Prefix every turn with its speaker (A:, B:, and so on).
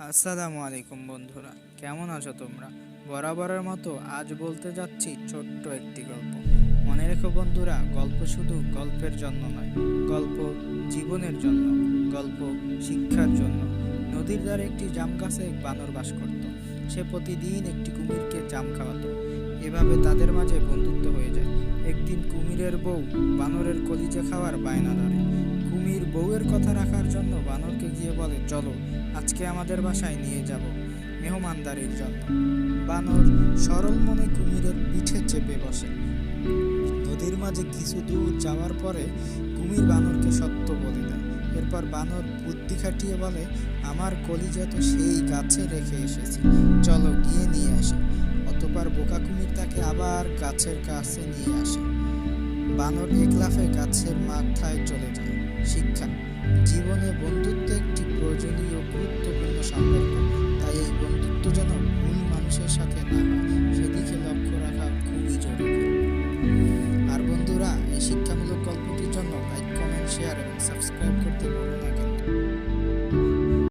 A: আসসালামু আলাইকুম বন্ধুরা, কেমন আছো তোমরা? বরাবরের মতো আজ বলতে যাচ্ছি ছোট্ট একটি গল্প। মনে রেখো বন্ধুরা, গল্প শুধু গল্পের জন্য নয়, গল্প জীবনের জন্য, গল্প শিক্ষার জন্য। নদীর ধারে একটি জাম গাছে এক বানর বাস করত। সে প্রতিদিন একটি কুমিরকে জাম খাওয়াতো। এভাবে তাদের মাঝে বন্ধুত্ব হয়ে যায়। একদিন কুমিরের বউ বানরের কলিজা খাওয়ার বায়না ধরে। কুমির বউয়ের কথা রাখার জন্য বানরকে গিয়ে বলে, চলো আজকে আমাদের বাসায় নিয়ে যাব মেহমানদারির জন্য। বানর সরল মনে কুমিরের পিঠে চেপে বসে। নদীর মাঝে কিছু দূর যাওয়ার পরে কুমির বানরকে সত্য বলে দেয়। এরপর বানর বুদ্ধি খাটিয়ে বলে, আমার কলিজা তো সেই গাছে রেখে এসেছি, চলো গিয়ে নিয়ে আসি। অতঃপর বোকা কুমির তাকে আবার গাছের কাছে নিয়ে আসে। বানর এক লাফে গাছের মাথায় চলে যায়। শিক্ষা: জীবনে বন্ধুত্ব একটি প্রয়োজনীয় গুরুত্বপূর্ণ সম্পর্ক। তাই এই বন্ধুত্ব যেন ভুল মানুষের সাথে না হয়, সেদিকে লক্ষ্য রাখা খুবই জরুরি। আর বন্ধুরা, এই শিক্ষামূলক গল্পটির জন্য লাইক, কমেন্ট, শেয়ার এবং সাবস্ক্রাইব করতে ভুলো না কিন্তু।